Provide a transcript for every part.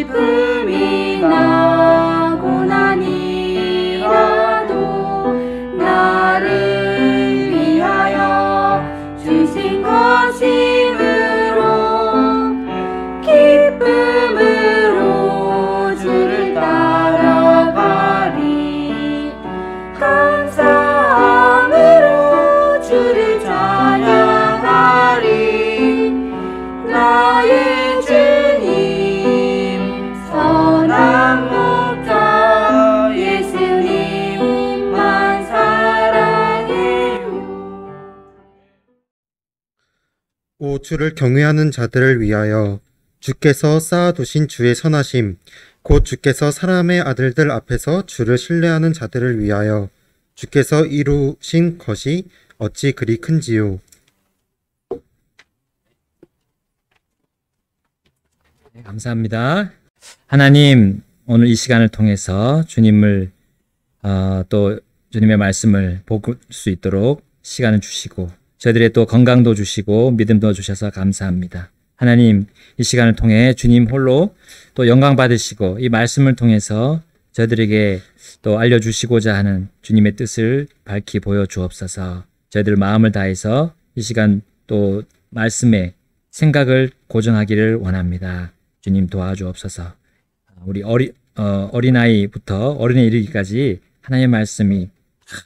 슬픔이 나고 나니라도 나를 위하여 주신 것이므로 기쁨으로 주를 따라가리. 감사함으로 주를 찬양하리. 나의 주님 선한 목자 예수님만 사랑해요. 오 주를 경외하는 자들을 위하여 주께서 쌓아두신 주의 선하심 곧 주께서 사람의 아들들 앞에서 주를 신뢰하는 자들을 위하여 주께서 이루신 것이 어찌 그리 큰지요. 네, 감사합니다. 하나님, 오늘 이 시간을 통해서 주님을 또 주님의 말씀을 볼 수 있도록 시간을 주시고 저희들의 또 건강도 주시고 믿음도 주셔서 감사합니다. 하나님, 이 시간을 통해 주님 홀로 또 영광 받으시고 이 말씀을 통해서 저희들에게 또 알려주시고자 하는 주님의 뜻을 밝히 보여주옵소서. 저희들 마음을 다해서 이 시간 또 말씀에 생각을 고정하기를 원합니다. 주님 도와주옵소서. 우리 어린아이부터 어른에 이르기까지 하나님의 말씀이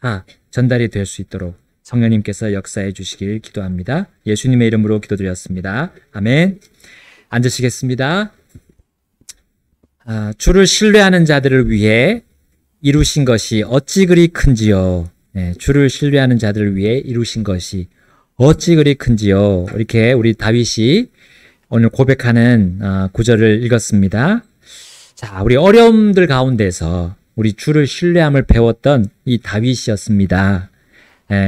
다 전달이 될 수 있도록 성령님께서 역사해 주시길 기도합니다. 예수님의 이름으로 기도드렸습니다. 아멘. 앉으시겠습니다. 주를 신뢰하는 자들을 위해 이루신 것이 어찌 그리 큰지요. 네, 주를 신뢰하는 자들을 위해 이루신 것이 어찌 그리 큰지요. 이렇게 우리 다윗이 오늘 고백하는 구절을 읽었습니다. 자, 우리 어려움들 가운데서 우리 주를 신뢰함을 배웠던 이 다윗이었습니다.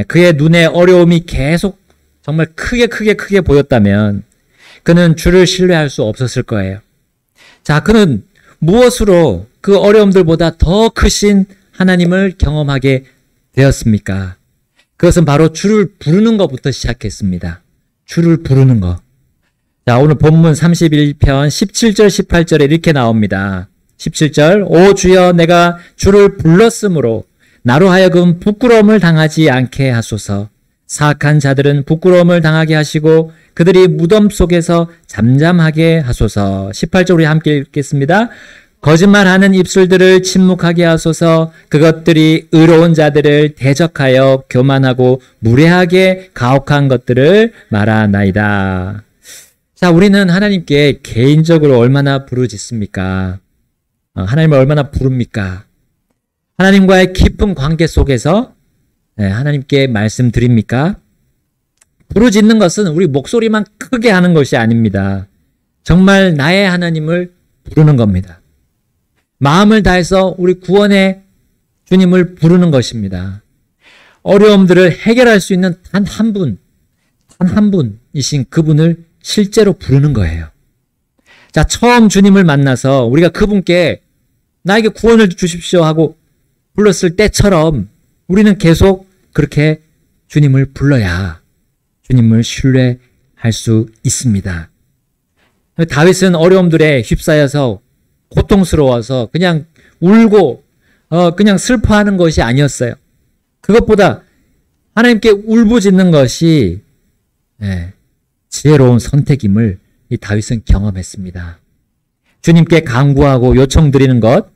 그의 눈에 어려움이 계속 정말 크게 보였다면 그는 주를 신뢰할 수 없었을 거예요. 자, 그는 무엇으로 그 어려움들보다 더 크신 하나님을 경험하게 되었습니까? 그것은 바로 주를 부르는 것부터 시작했습니다. 주를 부르는 것. 자, 오늘 본문 31편 17절 18절에 이렇게 나옵니다. 17절 오 주여 내가 주를 불렀으므로 나로 하여금 부끄러움을 당하지 않게 하소서. 사악한 자들은 부끄러움을 당하게 하시고 그들이 무덤 속에서 잠잠하게 하소서. 18절 우리 함께 읽겠습니다. 거짓말하는 입술들을 침묵하게 하소서. 그것들이 의로운 자들을 대적하여 교만하고 무례하게 가혹한 것들을 말하나이다. 자, 우리는 하나님께 개인적으로 얼마나 부르짖습니까? 하나님을 얼마나 부릅니까? 하나님과의 깊은 관계 속에서 하나님께 말씀드립니까? 부르짖는 것은 우리 목소리만 크게 하는 것이 아닙니다. 정말 나의 하나님을 부르는 겁니다. 마음을 다해서 우리 구원의 주님을 부르는 것입니다. 어려움들을 해결할 수 있는 단 한 분이신 그분을 실제로 부르는 거예요. 자, 처음 주님을 만나서 우리가 그분께 나에게 구원을 주십시오 하고 불렀을 때처럼 우리는 계속 그렇게 주님을 불러야 주님을 신뢰할 수 있습니다. 다윗은 어려움들에 휩싸여서 고통스러워서 그냥 울고 그냥 슬퍼하는 것이 아니었어요. 그것보다 하나님께 울부짖는 것이 지혜로운 선택임을 이 다윗은 경험했습니다. 주님께 간구하고 요청드리는 것,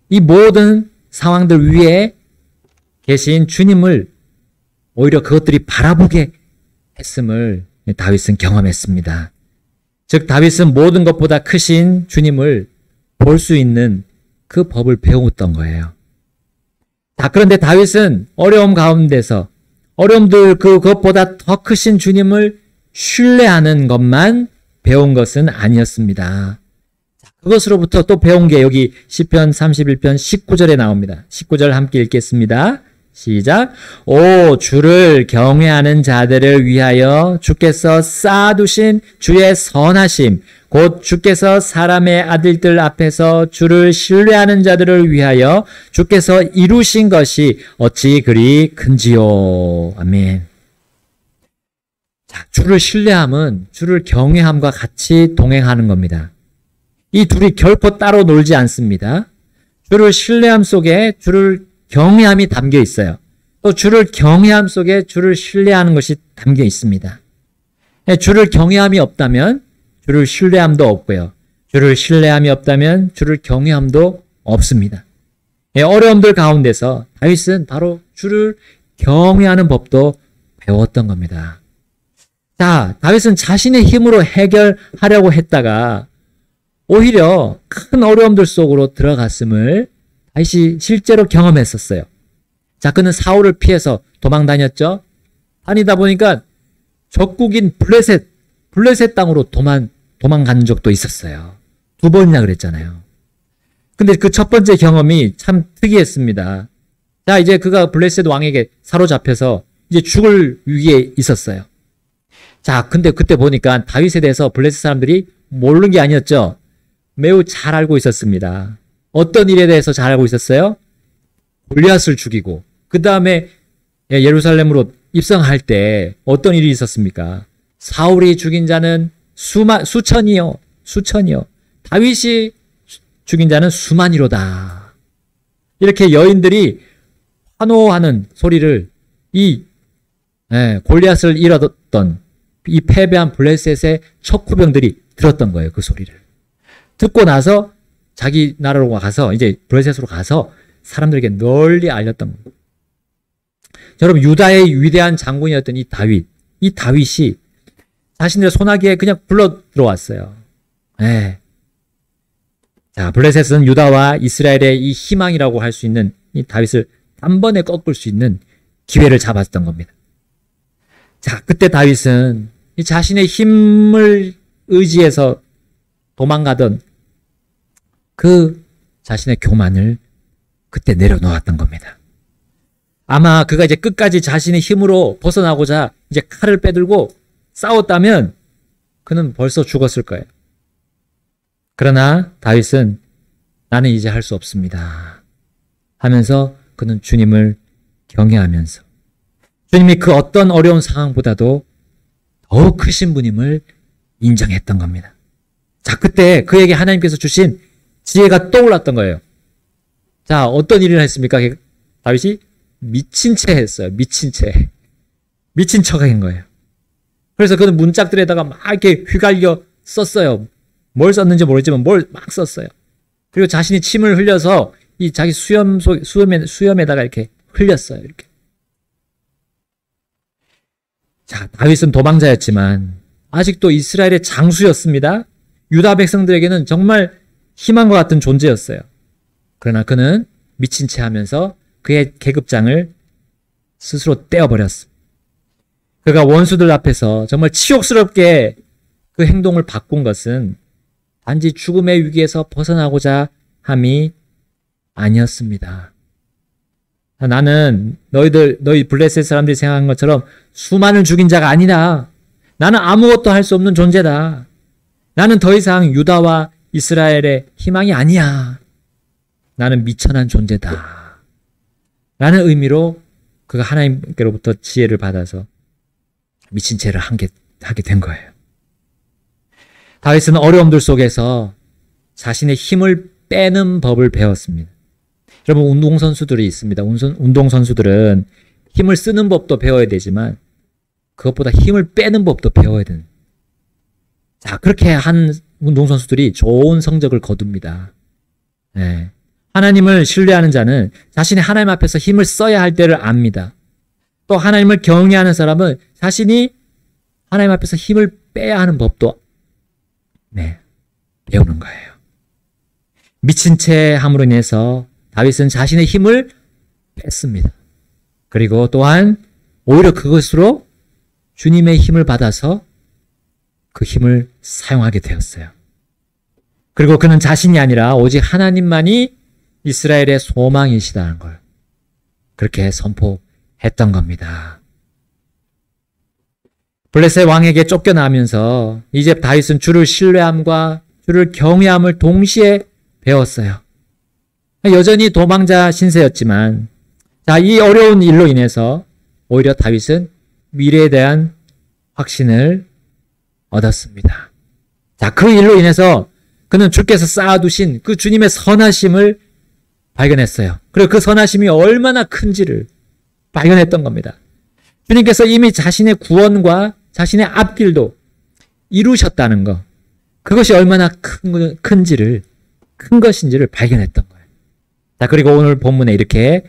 이 모든 상황들 위에 계신 주님을 오히려 그것들이 바라보게 했음을 다윗은 경험했습니다. 즉 다윗은 모든 것보다 크신 주님을 볼 수 있는 그 법을 배웠던 거예요. 자, 그런데 다윗은 어려움 가운데서 어려움들 그것보다 더 크신 주님을 신뢰하는 것만 배운 것은 아니었습니다. 그것으로부터 또 배운 게 여기 시편 31편 19절에 나옵니다. 19절 함께 읽겠습니다. 시작. 오 주를 경외하는 자들을 위하여 주께서 쌓아두신 주의 선하심 곧 주께서 사람의 아들들 앞에서 주를 신뢰하는 자들을 위하여 주께서 이루신 것이 어찌 그리 큰지요. 아멘. 자, 주를 신뢰함은 주를 경외함과 같이 동행하는 겁니다. 이 둘이 결코 따로 놀지 않습니다. 주를 신뢰함 속에 주를 경외함이 담겨 있어요. 또 주를 경외함 속에 주를 신뢰하는 것이 담겨 있습니다. 주를 경외함이 없다면 주를 신뢰함도 없고요. 주를 신뢰함이 없다면 주를 경외함도 없습니다. 어려움들 가운데서 다윗은 바로 주를 경외하는 법도 배웠던 겁니다. 자, 다윗은 자신의 힘으로 해결하려고 했다가 오히려 큰 어려움들 속으로 들어갔음을 다윗이 실제로 경험했었어요. 자, 그는 사울을 피해서 도망 다녔죠. 다니다 보니까 적국인 블레셋 땅으로 도망간 적도 있었어요. 2번이나 그랬잖아요. 근데 그 첫 번째 경험이 참 특이했습니다. 자, 이제 그가 블레셋 왕에게 사로잡혀서 이제 죽을 위기에 있었어요. 자, 근데 그때 보니까 다윗에 대해서 블레셋 사람들이 모르는 게 아니었죠. 매우 잘 알고 있었습니다. 어떤 일에 대해서 잘 알고 있었어요? 골리앗을 죽이고 그 다음에 예루살렘으로 입성할 때 어떤 일이 있었습니까? 사울이 죽인 자는 수천이요. 다윗이 죽인 자는 수만이로다. 이렇게 여인들이 환호하는 소리를 이 골리앗을 잃었던 이 패배한 블레셋의 척후병들이 들었던 거예요. 그 소리를. 듣고 나서 자기 나라로 가서 이제 블레셋으로 가서 사람들에게 널리 알렸던 겁니다. 여러분, 유다의 위대한 장군이었던 이 다윗이 자신들의 소나기에 그냥 불러 들어왔어요. 자, 블레셋은 유다와 이스라엘의 이 희망이라고 할 수 있는 이 다윗을 단번에 꺾을 수 있는 기회를 잡았던 겁니다. 자, 그때 다윗은 이 자신의 힘을 의지해서 도망가던 그 자신의 교만을 그때 내려놓았던 겁니다. 아마 그가 이제 끝까지 자신의 힘으로 벗어나고자 이제 칼을 빼들고 싸웠다면 그는 벌써 죽었을 거예요. 그러나 다윗은 나는 이제 할 수 없습니다 하면서 그는 주님을 경외하면서 주님이 그 어떤 어려운 상황보다도 더 크신 분임을 인정했던 겁니다. 자, 그때 그에게 하나님께서 주신 지혜가 떠올랐던 거예요. 자, 어떤 일을 했습니까? 다윗이 미친 채 했어요. 미친 척 한 거예요. 그래서 그는 문짝들에다가 막 이렇게 휘갈겨 썼어요. 뭘 썼는지 모르지만 뭘 막 썼어요. 그리고 자신이 침을 흘려서 이 자기 수염에다가 이렇게 흘렸어요. 이렇게. 자, 다윗은 도망자였지만 아직도 이스라엘의 장수였습니다. 유다 백성들에게는 정말 희망과 같은 존재였어요. 그러나 그는 미친 채 하면서 그의 계급장을 스스로 떼어버렸습니다. 그가 원수들 앞에서 정말 치욕스럽게 그 행동을 바꾼 것은 단지 죽음의 위기에서 벗어나고자 함이 아니었습니다. 나는 너희 블레셋 사람들이 생각한 것처럼 수많은 죽인 자가 아니다. 나는 아무것도 할 수 없는 존재다. 나는 더 이상 유다와 이스라엘의 희망이 아니야. 나는 미천한 존재다. 라는 의미로 그가 하나님께로부터 지혜를 받아서 미친 채를 하게 된 거예요. 다윗은 어려움들 속에서 자신의 힘을 빼는 법을 배웠습니다. 여러분, 운동선수들이 있습니다. 운동선수들은 힘을 쓰는 법도 배워야 되지만 그것보다 힘을 빼는 법도 배워야 되는. 자, 그렇게 한 운동선수들이 좋은 성적을 거둡니다. 하나님을 신뢰하는 자는 자신이 하나님 앞에서 힘을 써야 할 때를 압니다. 또 하나님을 경외하는 사람은 자신이 하나님 앞에서 힘을 빼야 하는 법도 배우는 거예요. 미친 채 함으로 인해서 다윗은 자신의 힘을 뺐습니다. 그리고 또한 오히려 그것으로 주님의 힘을 받아서 그 힘을 사용하게 되었어요. 그리고 그는 자신이 아니라 오직 하나님만이 이스라엘의 소망이시다는 걸 그렇게 선포했던 겁니다. 블레셋 왕에게 쫓겨나면서 이제 다윗은 주를 신뢰함과 주를 경외함을 동시에 배웠어요. 여전히 도망자 신세였지만 자, 이 어려운 일로 인해서 오히려 다윗은 미래에 대한 확신을 얻었습니다. 자, 그 일로 인해서 그는 주께서 쌓아두신 그 주님의 선하심을 발견했어요. 그리고 그 선하심이 얼마나 큰지를 발견했던 겁니다. 주님께서 이미 자신의 구원과 자신의 앞길도 이루셨다는 것, 그것이 얼마나 큰 것인지를 발견했던 거예요. 자, 그리고 오늘 본문에 이렇게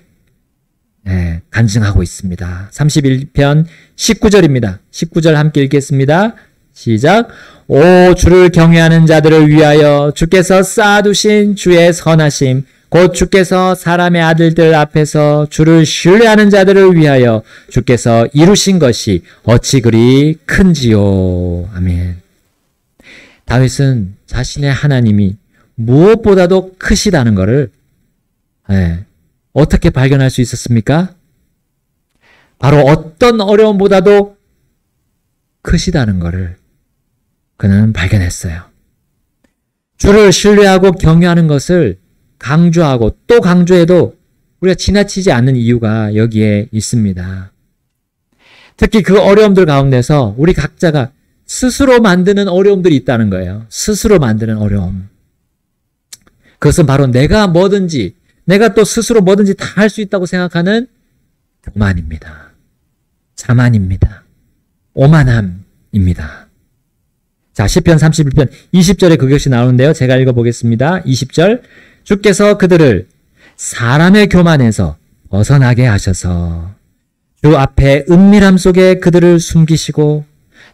간증하고 있습니다. 31편 19절입니다. 19절 함께 읽겠습니다. 시작. 오 주를 경외하는 자들을 위하여 주께서 쌓아두신 주의 선하심 곧 주께서 사람의 아들들 앞에서 주를 신뢰하는 자들을 위하여 주께서 이루신 것이 어찌 그리 큰지요. 아멘. 다윗은 자신의 하나님이 무엇보다도 크시다는 것을 어떻게 발견할 수 있었습니까? 바로 어떤 어려움보다도 크시다는 것을 그는 발견했어요. 주를 신뢰하고 경외하는 것을 강조하고 또 강조해도 우리가 지나치지 않는 이유가 여기에 있습니다. 특히 그 어려움들 가운데서 우리 각자가 스스로 만드는 어려움들이 있다는 거예요. 스스로 만드는 어려움. 그것은 바로 내가 또 스스로 뭐든지 다 할 수 있다고 생각하는 교만입니다. 자만입니다. 오만함입니다. 자, 시편 31편 20절에 그것이 나오는데요. 제가 읽어보겠습니다. 20절. 주께서 그들을 사람의 교만에서 벗어나게 하셔서 주 앞에 은밀함 속에 그들을 숨기시고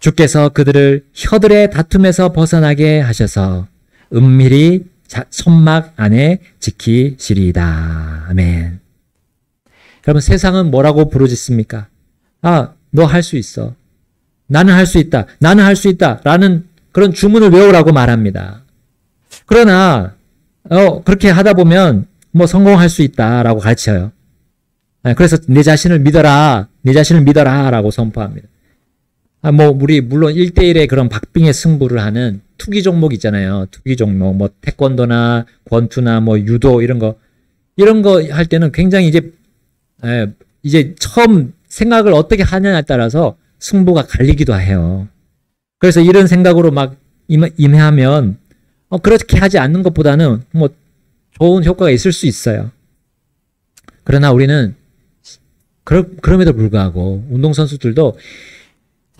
주께서 그들을 혀들의 다툼에서 벗어나게 하셔서 은밀히 천막 안에 지키시리이다. 아멘. 여러분, 세상은 뭐라고 부르짖습니까? 아, 너 할 수 있어. 나는 할 수 있다. 나는 할 수 있다. 라는 그런 주문을 외우라고 말합니다. 그러나 그렇게 하다 보면 뭐 성공할 수 있다라고 가르쳐요. 그래서 내 자신을 믿어라. 내 자신을 믿어라. 라고 선포합니다. 우리 물론 1대1의 그런 박빙의 승부를 하는 투기 종목 있잖아요. 투기 종목, 뭐 태권도나 권투나 뭐 유도 이런 거 할 때는 굉장히 이제 처음 생각을 어떻게 하냐에 따라서 승부가 갈리기도 해요. 그래서 이런 생각으로 막 임하면 그렇게 하지 않는 것보다는 뭐 좋은 효과가 있을 수 있어요. 그러나 우리는 그럼에도 불구하고 운동선수들도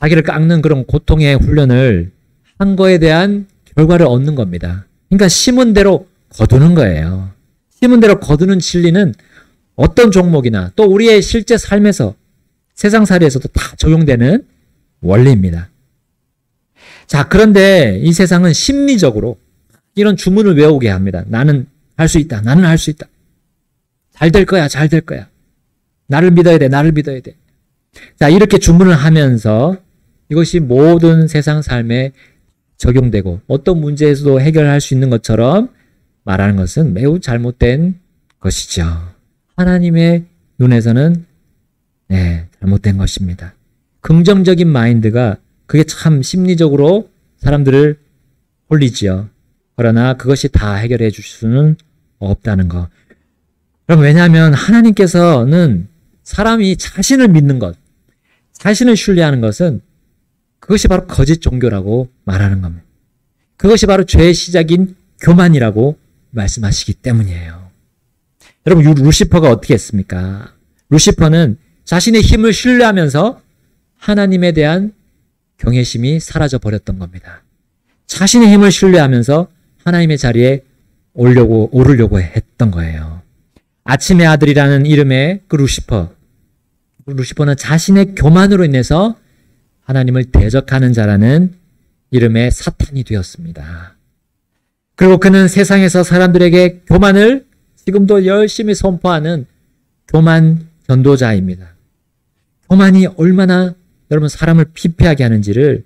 자기를 깎는 그런 고통의 훈련을 한 거에 대한 결과를 얻는 겁니다. 그러니까 심은 대로 거두는 거예요. 심은 대로 거두는 진리는 어떤 종목이나 또 우리의 실제 삶에서 세상살이에서도 다 적용되는 원리입니다. 자, 그런데 이 세상은 심리적으로 이런 주문을 외우게 합니다. 나는 할 수 있다. 나는 할 수 있다. 잘 될 거야. 잘 될 거야. 나를 믿어야 돼. 나를 믿어야 돼. 자, 이렇게 주문을 하면서 이것이 모든 세상 삶에 적용되고 어떤 문제에서도 해결할 수 있는 것처럼 말하는 것은 매우 잘못된 것이죠. 하나님의 눈에서는 잘못된 것입니다. 긍정적인 마인드가 그게 참 심리적으로 사람들을 홀리지요. 그러나 그것이 다 해결해 줄 수는 없다는 거. 그럼 왜냐하면 하나님께서는 사람이 자신을 믿는 것, 자신을 신뢰하는 것은 그것이 바로 거짓 종교라고 말하는 겁니다. 그것이 바로 죄의 시작인 교만이라고 말씀하시기 때문이에요. 여러분, 루시퍼가 어떻게 했습니까? 루시퍼는 자신의 힘을 신뢰하면서 하나님에 대한 경외심이 사라져 버렸던 겁니다. 자신의 힘을 신뢰하면서 하나님의 자리에 오르려고 했던 거예요. 아침의 아들이라는 이름의 그 루시퍼는 자신의 교만으로 인해서 하나님을 대적하는 자라는 이름의 사탄이 되었습니다. 그리고 그는 세상에서 사람들에게 교만을 지금도 열심히 선포하는 교만 전도자입니다. 교만이 얼마나 여러분 사람을 피폐하게 하는지를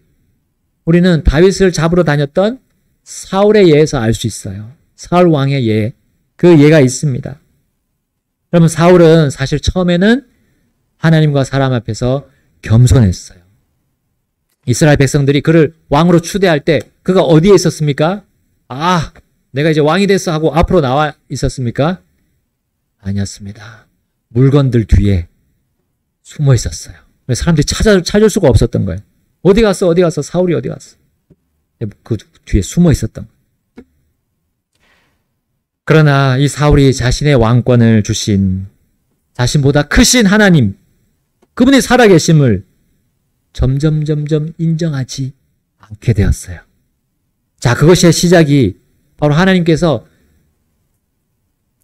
우리는 다윗을 잡으러 다녔던 사울의 예에서 알 수 있어요. 사울 왕의 예, 그 예가 있습니다. 여러분, 사울은 사실 처음에는 하나님과 사람 앞에서 겸손했어요. 이스라엘 백성들이 그를 왕으로 추대할 때 그가 어디에 있었습니까? 아, 내가 이제 왕이 됐어 하고 앞으로 나와 있었습니까? 아니었습니다. 물건들 뒤에 숨어 있었어요. 사람들이 찾을 수가 없었던 거예요. 어디 갔어? 사울이 어디 갔어? 그 뒤에 숨어 있었던 거예요. 그러나 이 사울이 자신의 왕권을 주신 자신보다 크신 하나님, 그분이 살아계심을 점점 인정하지 않게 되었어요. 자, 그것의 시작이 바로 하나님께서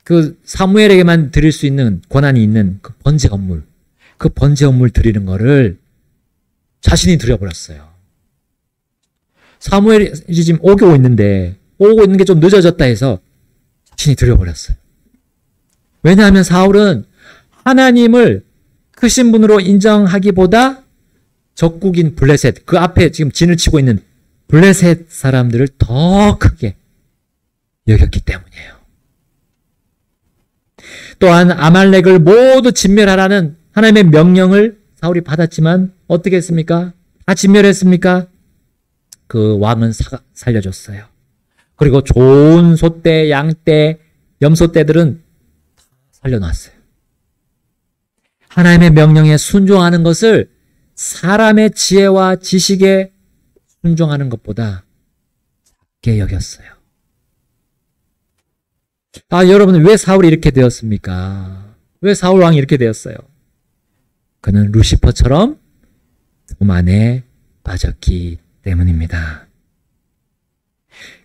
그 사무엘에게만 드릴 수 있는 권한이 있는 그 번제 건물, 그 번제 건물 드리는 거를 자신이 드려버렸어요. 사무엘이 지금 오고 있는 게 좀 늦어졌다 해서 자신이 드려버렸어요. 왜냐하면 사울은 하나님을 크신 분으로 인정하기보다 적국인 블레셋, 그 앞에 지금 진을 치고 있는 블레셋 사람들을 더 크게 여겼기 때문이에요. 또한 아말렉을 모두 진멸하라는 하나님의 명령을 사울이 받았지만 어떻게 했습니까? 다 진멸했습니까? 그 왕은 살려줬어요. 그리고 좋은 소떼, 양떼, 염소떼들은 다 살려놨어요. 하나님의 명령에 순종하는 것을 사람의 지혜와 지식에 순종하는 것보다 작게 여겼어요. 여러분, 왜 사울이 이렇게 되었습니까? 왜 사울 왕이 이렇게 되었어요? 그는 루시퍼처럼 교만에 빠졌기 때문입니다.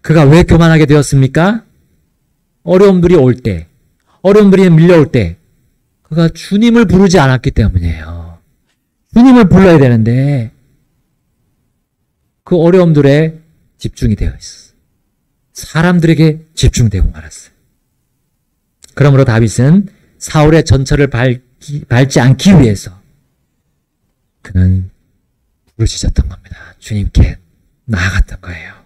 그가 왜 교만하게 되었습니까? 어려움들이 올 때, 어려움들이 밀려올 때 그가 주님을 부르지 않았기 때문이에요. 주님을 불러야 되는데 그 어려움들에 집중이 되어 있었어요. 사람들에게 집중되고 말았어요. 그러므로 다윗은 사울의 전철을 밟지 않기 위해서 그는 부르짖었던 겁니다. 주님께 나아갔던 거예요.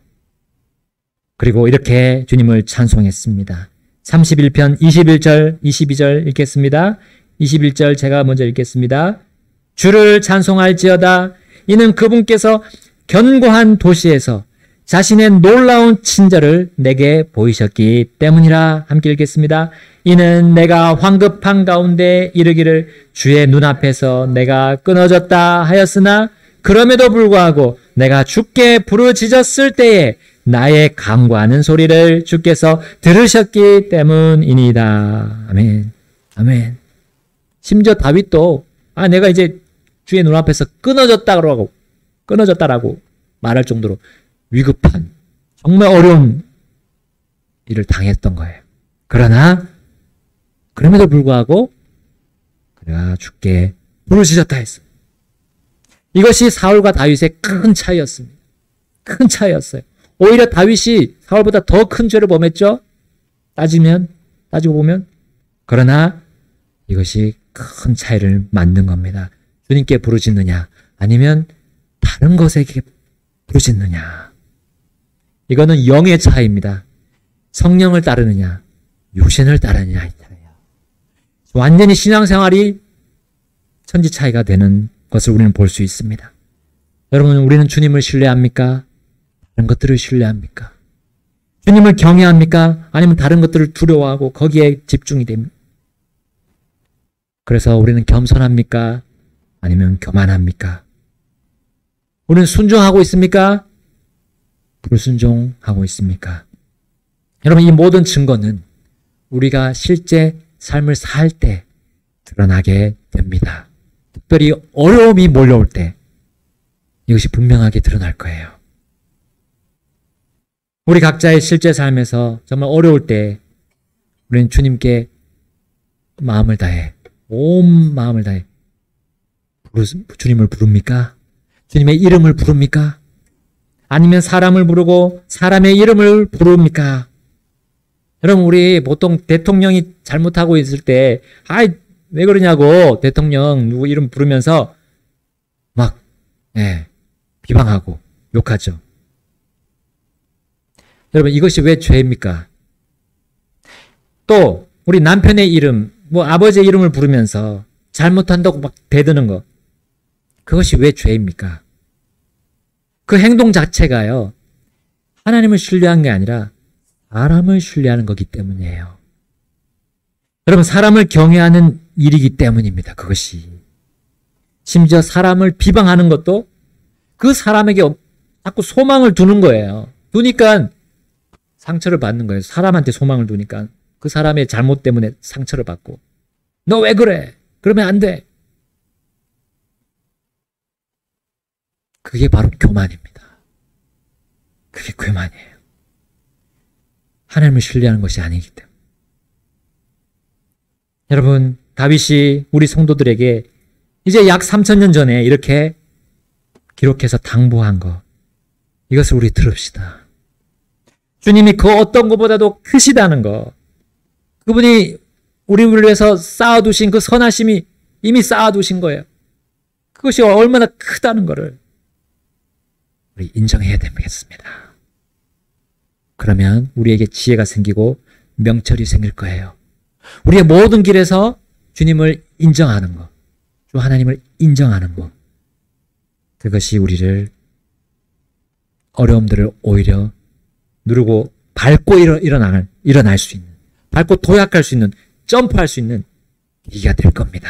그리고 이렇게 주님을 찬송했습니다. 31편 21절, 22절 읽겠습니다. 21절 제가 먼저 읽겠습니다. 주를 찬송할지어다. 이는 그분께서 견고한 도시에서 자신의 놀라운 친절을 내게 보이셨기 때문이라. 함께 읽겠습니다. 이는 내가 황급한 가운데 이르기를 주의 눈앞에서 내가 끊어졌다 하였으나 그럼에도 불구하고 내가 주께 부르짖었을 때에 나의 간구하는 소리를 주께서 들으셨기 때문이니이다. 아멘. 아멘. 심지어 다윗도 내가 이제 주의 눈앞에서 끊어졌다라고 말할 정도로 위급한 정말 어려운 일을 당했던 거예요. 그러나 그럼에도 불구하고 그가 주께 부르짖었다 했어요. 이것이 사울과 다윗의 큰 차이였습니다. 큰 차이였어요. 오히려 다윗이 사울보다 더 큰 죄를 범했죠. 따지고 보면. 그러나 이것이 큰 차이를 만든 겁니다. 주님께 부르짖느냐 아니면 다른 것에게 부르짖느냐. 이거는 영의 차이입니다. 성령을 따르느냐 육신을 따르느냐의 차이야. 완전히 신앙생활이 천지 차이가 되는 것을 우리는 볼 수 있습니다. 여러분, 우리는 주님을 신뢰합니까? 다른 것들을 신뢰합니까? 주님을 경외합니까? 아니면 다른 것들을 두려워하고 거기에 집중이 됩니까? 그래서 우리는 겸손합니까? 아니면 교만합니까? 우리는 순종하고 있습니까? 불순종하고 있습니까? 여러분, 이 모든 증거는 우리가 실제 삶을 살 때 드러나게 됩니다. 특별히 어려움이 몰려올 때 이것이 분명하게 드러날 거예요. 우리 각자의 실제 삶에서 정말 어려울 때 우리는 주님께 마음을 다해, 온 마음을 다해 주님을 부릅니까? 주님의 이름을 부릅니까? 아니면 사람을 부르고 사람의 이름을 부릅니까? 여러분, 우리 보통 대통령이 잘못하고 있을 때 왜 그러냐고 대통령 누구 이름 부르면서 막 비방하고 욕하죠. 여러분, 이것이 왜 죄입니까? 또 우리 남편의 이름, 아버지의 이름을 부르면서 잘못한다고 막 대드는 거, 그것이 왜 죄입니까? 그 행동 자체가요, 하나님을 신뢰한 게 아니라 사람을 신뢰하는 거기 때문이에요. 여러분, 사람을 경외하는 일이기 때문입니다. 그것이. 심지어 사람을 비방하는 것도 그 사람에게 자꾸 소망을 두는 거예요. 두니까 상처를 받는 거예요. 사람한테 소망을 두니까 그 사람의 잘못 때문에 상처를 받고 너 왜 그래? 그러면 안 돼. 그게 바로 교만입니다. 그게 교만이에요. 하나님을 신뢰하는 것이 아니기 때문에. 여러분, 다윗이 우리 성도들에게 이제 약 3000년 전에 이렇게 기록해서 당부한 거, 이것을 우리 들읍시다. 주님이 그 어떤 것보다도 크시다는 거, 그분이 우리를 위해서 쌓아두신 그 선하심이 이미 쌓아두신 거예요. 그것이 얼마나 크다는 것을 우리 인정해야 되겠습니다. 그러면 우리에게 지혜가 생기고 명철이 생길 거예요. 우리의 모든 길에서 주님을 인정하는 것, 주 하나님을 인정하는 것, 그것이 우리를 어려움들을 오히려 누르고 밟고 일어날 수 있는, 밟고 도약할 수 있는, 점프할 수 있는 계기가 될 겁니다.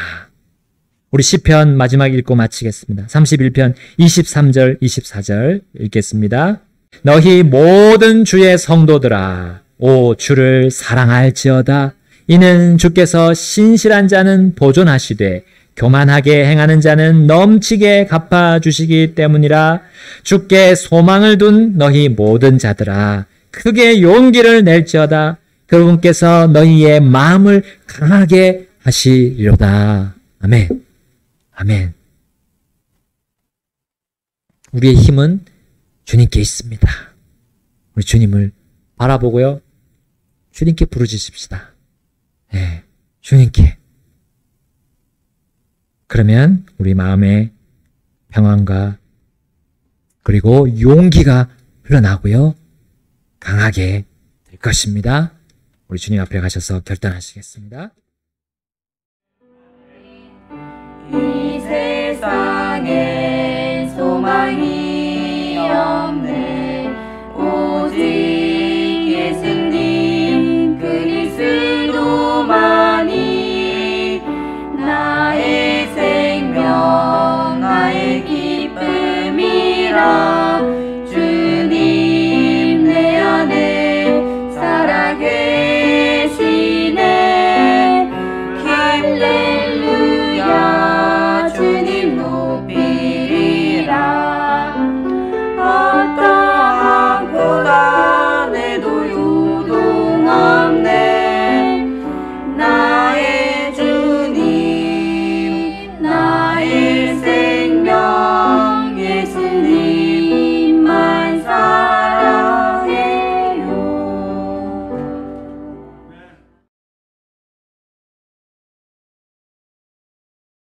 우리 시편 마지막 읽고 마치겠습니다. 31편 23절 24절 읽겠습니다. 너희 모든 주의 성도들아 오 주를 사랑할지어다. 이는 주께서 신실한 자는 보존하시되 교만하게 행하는 자는 넘치게 갚아주시기 때문이라. 주께 소망을 둔 너희 모든 자들아 크게 용기를 낼지어다. 그분께서 너희의 마음을 강하게 하시리로다. 아멘. 아멘. 우리의 힘은 주님께 있습니다. 우리 주님을 바라보고요, 주님께 부르짖읍시다. 네, 주님께. 그러면 우리 마음에 평안과 그리고 용기가 흘러나고요, 강하게 될 것입니다. 우리 주님 앞에 가셔서 결단하시겠습니다. 이 세상에 소망이